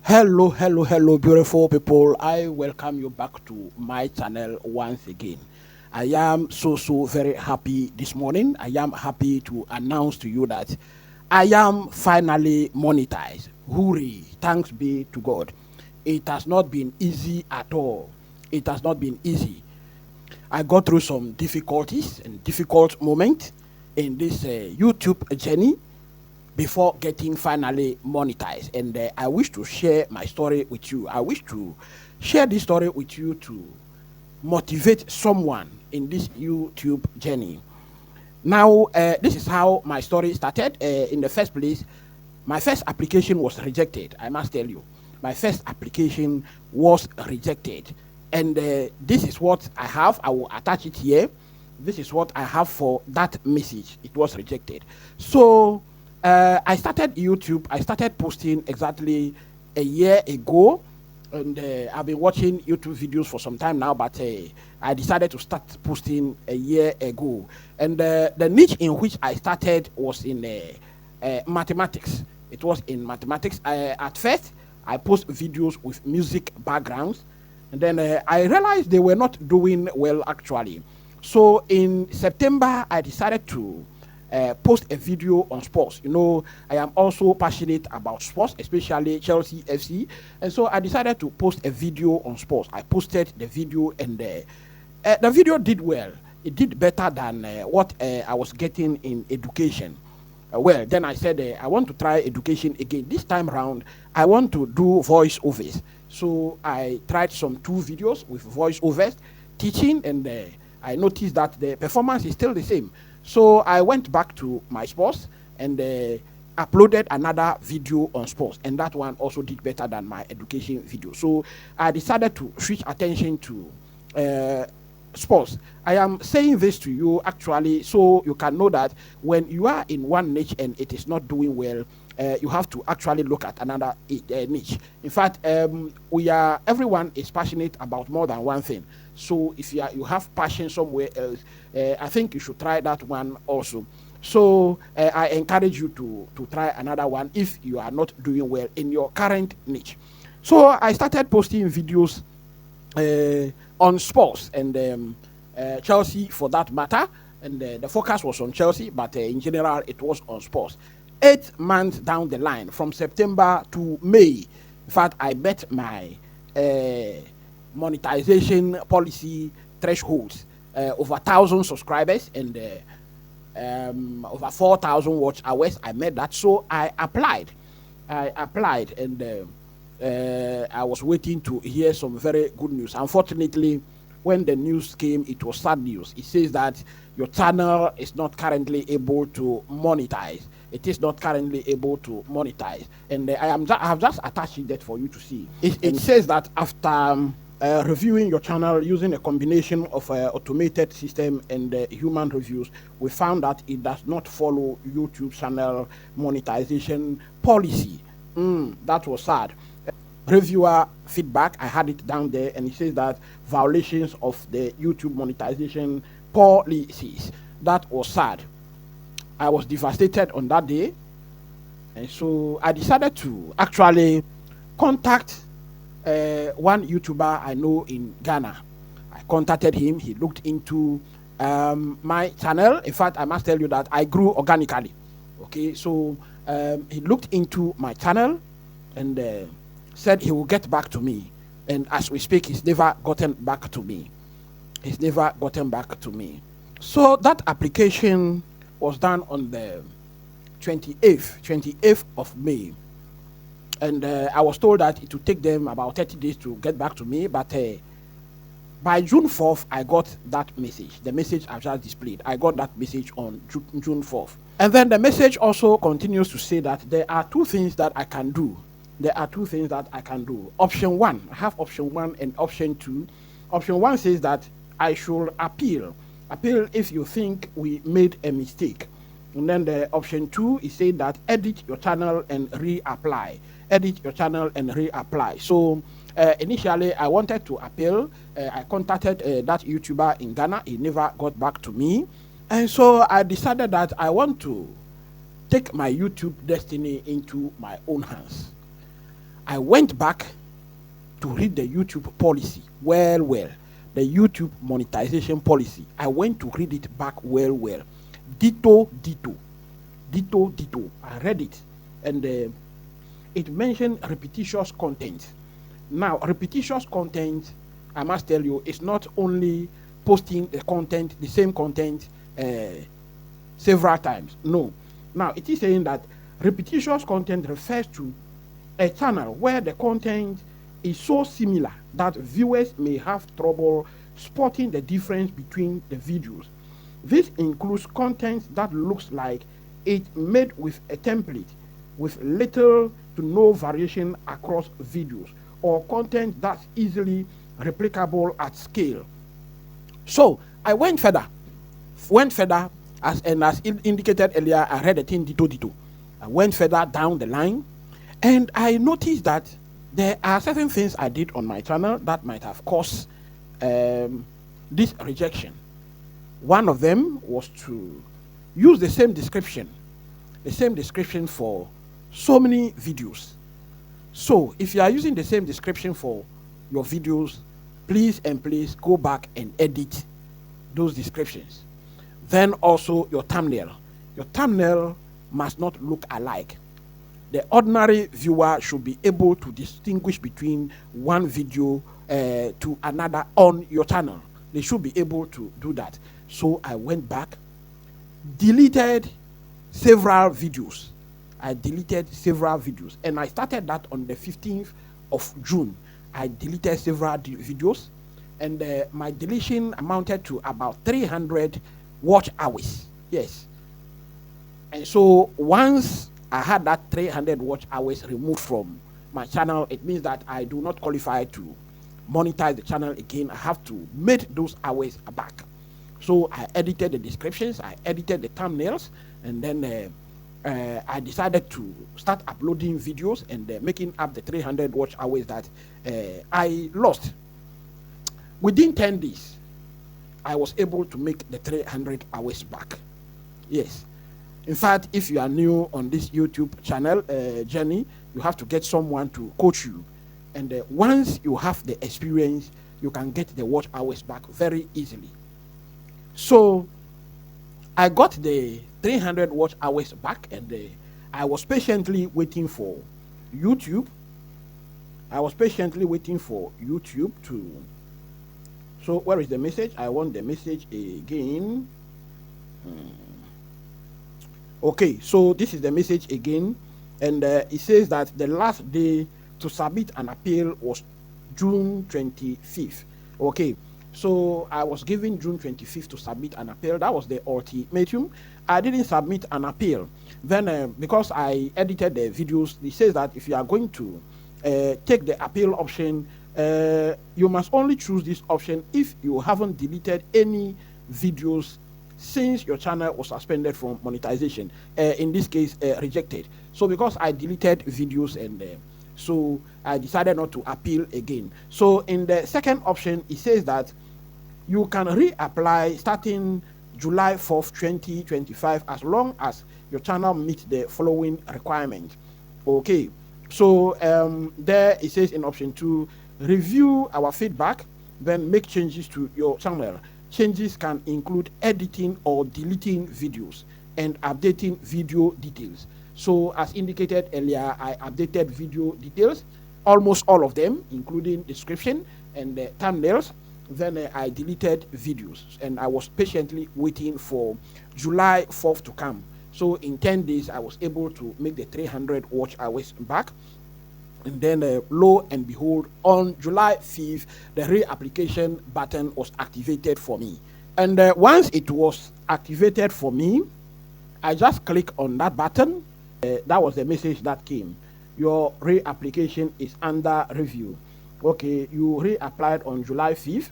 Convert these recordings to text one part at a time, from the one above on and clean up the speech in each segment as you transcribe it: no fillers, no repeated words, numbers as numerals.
Hello, beautiful people. I welcome you back to my channel once again. I am so very happy this morning. I am happy to announce to you that I am finally monetized. Hooray! Thanks be to God. It has not been easy at all. It has not been easy. I got through some difficulties and difficult moments in this YouTube journey before getting finally monetized, and I wish to share my story with you. I wish to share this story with you to motivate someone in this YouTube journey. Now, this is how my story started. In the first place, my first application was rejected. I must tell you, my first application was rejected, and this is what I have. I will attach it here. This is what I have for that message. It was rejected. So I started YouTube. I started posting exactly a year ago, and I've been watching YouTube videos for some time now, but I decided to start posting a year ago. And the niche in which I started was in mathematics. It was in mathematics. At first, I post videos with music backgrounds, and then I realized they were not doing well actually. So in September, I decided to post a video on sports. You know, I am also passionate about sports, especially Chelsea FC, and so I decided to post a video on sports. I posted the video, and the video did well. It did better than what I was getting in education. Well, then I said I want to try education again. This time around, I want to do voiceovers. So I tried some 2 videos with voiceovers teaching, and I noticed that the performance is still the same. So I went back to my sports and uploaded another video on sports, and that one also did better than my education video. So I decided to switch attention to sports. I am saying this to you actually so you can know that when you are in one niche and it is not doing well, you have to actually look at another niche. In fact, everyone is passionate about more than one thing. So if you have passion somewhere else, I think you should try that one also. So I encourage you to try another one if you are not doing well in your current niche. So I started posting videos on sports and Chelsea for that matter, and the focus was on Chelsea, but in general it was on sports. 8 months down the line, from September to May, in fact, I met my monetization policy thresholds. Over 1,000 subscribers and over 4,000 watch hours. I made that, so I applied, and I was waiting to hear some very good news. Unfortunately, when the news came, it was sad news. It says that your channel is not currently able to monetize. It is not currently able to monetize, and I have just attached that for you to see. It says that after reviewing your channel using a combination of automated system and human reviews, we found that it does not follow YouTube channel monetization policy. That was sad. Reviewer feedback, I had it down there, and it says that violations of the YouTube monetization policies. That was sad. I was devastated on that day, and so I decided to actually contact one YouTuber I know in Ghana. I contacted him. He looked into my channel. In fact, I must tell you that I grew organically. Okay, so he looked into my channel and said he will get back to me. And as we speak, he's never gotten back to me. He's never gotten back to me. So that application was done on the 28th of May. And I was told that it would take them about 30 days to get back to me. But by June 4th, I got that message. The message I've just displayed. I got that message on June 4th. And then the message also continues to say that there are 2 things that I can do. There are 2 things that I can do. Option 1, I have option 1 and option 2. Option 1 says that I should appeal. Appeal if you think we made a mistake. And then the option 2 is saying that edit your channel and reapply. Edit your channel and reapply. So initially I wanted to appeal. I contacted that YouTuber in Ghana. He never got back to me, and so I decided that I want to take my YouTube destiny into my own hands. I went back to read the YouTube policy well. The YouTube monetization policy. I went to read it back well. Ditto. I read it, and it mentioned repetitious content. Now, repetitious content, I must tell you, it's not only posting the same content several times. No. Now, it is saying that repetitious content refers to a channel where the content is so similar that viewers may have trouble spotting the difference between the videos. This includes content that looks like it made with a template with little to no variation across videos, or content that's easily replicable at scale. So I went further, as indicated earlier. I read the thing ditto. I went further down the line, and I noticed that there are certain things I did on my channel that might have caused this rejection. One of them was to use the same description for so many videos. So if you are using the same description for your videos, please go back and edit those descriptions. Then also your thumbnail must not look alike. The ordinary viewer should be able to distinguish between one video to another on your channel. They should be able to do that. So I went back, deleted several videos. And I started that on the 15th of June. I deleted several videos, and my deletion amounted to about 300 watch hours. Yes. And so once I had that 300 watch hours removed from my channel, it means that I do not qualify to monetize the channel again. I have to make those hours back. So I edited the descriptions, I edited the thumbnails, and then I decided to start uploading videos and making up the 300 watch hours that I lost. Within 10 days, I was able to make the 300 hours back. Yes. In fact, if you are new on this YouTube channel journey, you have to get someone to coach you. And once you have the experience, you can get the watch hours back very easily. So I got the 300 watch hours back, and I was patiently waiting for YouTube. To. So where is the message? I want the message again. Okay, so this is the message again, and it says that the last day to submit an appeal was June 25th. Okay, so I was given June 25th to submit an appeal. That was the ultimatum. I didn't submit an appeal. Then because I edited the videos, it says that if you are going to take the appeal option, you must only choose this option if you haven't deleted any videos since your channel was suspended from monetization. In this case, rejected. So because I deleted videos, and so I decided not to appeal again. So in the second option, it says that you can reapply starting July 4th, 2025, as long as your channel meets the following requirements. Okay, so there it says in option 2, review our feedback, then make changes to your channel. Changes can include editing or deleting videos and updating video details. So as indicated earlier, I updated video details, almost all of them, including description and thumbnails. Then I deleted videos, and I was patiently waiting for July 4th to come. So in 10 days, I was able to make the 300 watch hours back. And then lo and behold, on July 5th, the reapplication button was activated for me. And once it was activated for me, I just click on that button. That was the message that came. Your reapplication is under review. Okay, you reapplied on July 5th,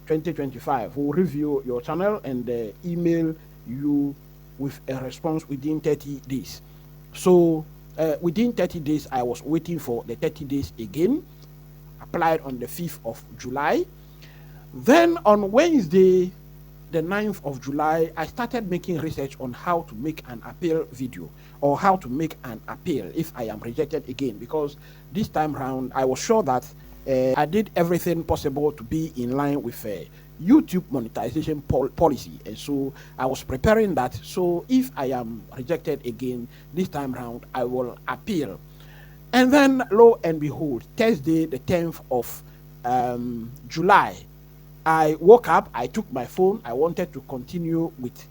2025. We'll review your channel and email you with a response within 30 days. So within 30 days, I was waiting for the 30 days again. Applied on the 5th of July. Then on Wednesday, the 9th of July, I started making research on how to make an appeal video, or how to make an appeal if I am rejected again, because this time round I was sure that I did everything possible to be in line with YouTube monetization policy, and so I was preparing that. So if I am rejected again this time round, I will appeal. And then, lo and behold, Thursday, the 10th of July, I woke up, I took my phone, I wanted to continue with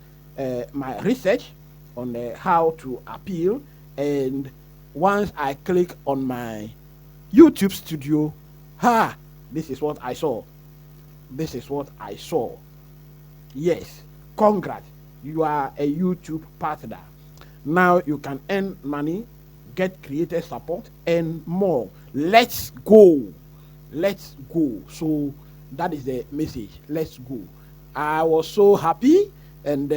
my research on how to appeal. And once I click on my YouTube studio, this is what I saw. This is what I saw. Yes, congrats, you are a YouTube partner. Now you can earn money, get creator support, and more. Let's go. Let's go. So that is the message. Let's go. I was so happy, and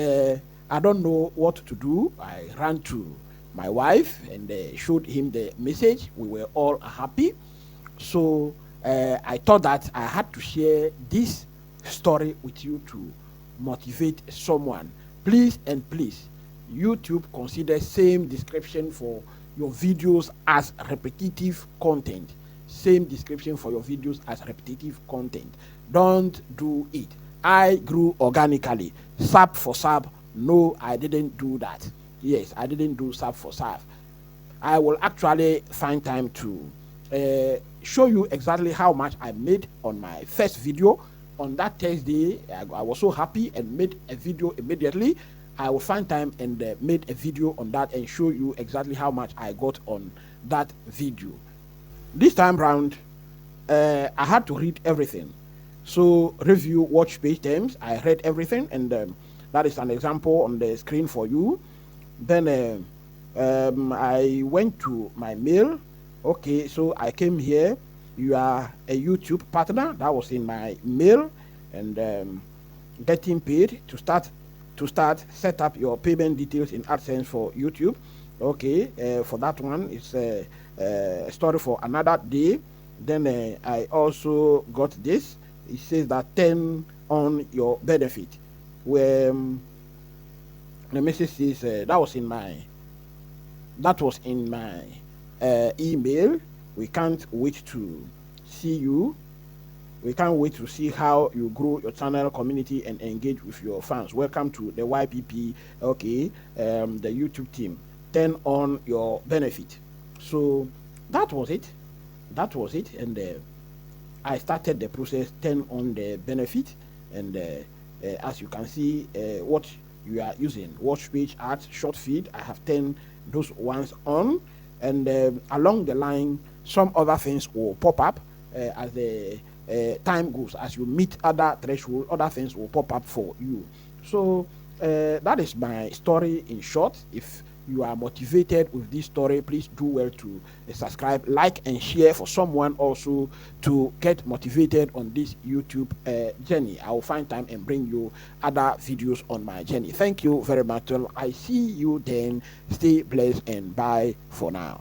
I don't know what to do. I ran to my wife and showed him the message. We were all happy. So I thought that I had to share this story with you to motivate someone. Please and please, YouTube, consider same description for your videos as repetitive content. Same description for your videos as repetitive content. Don't do it. I grew organically. Sub for sub. No, I didn't do that. Yes, I didn't do sub for sub. I will actually find time to show you exactly how much I made on my first video. On that Thursday, I was so happy and made a video immediately. I will find time and made a video on that and show you exactly how much I got on that video. This time round, I had to read everything. So review, watch page terms, I read everything, and that is an example on the screen for you. Then I went to my mail. Okay, so I came here. You are a YouTube partner. That was in my mail. And getting paid to start set up your payment details in AdSense for YouTube. Okay, for that one, it's a story for another day. Then I also got this. It says that 10 on your benefit. Where the message says that was in my email. We can't wait to see you. We can't wait to see how you grow your channel community and engage with your fans. Welcome to the YPP, okay, the YouTube team. 10 on your benefit. So that was it. And I started the process, 10 on the benefit. And as you can see, what you are using, watch page, ads, short feed, I have 10 those ones on. And along the line, some other things will pop up as the time goes. As you meet other thresholds, other things will pop up for you. So that is my story in short. If you are motivated with this story, please do well to subscribe, like, and share for someone also to get motivated on this YouTube journey. I will find time and bring you other videos on my journey. Thank you very much. Till I see you then. Stay blessed and bye for now.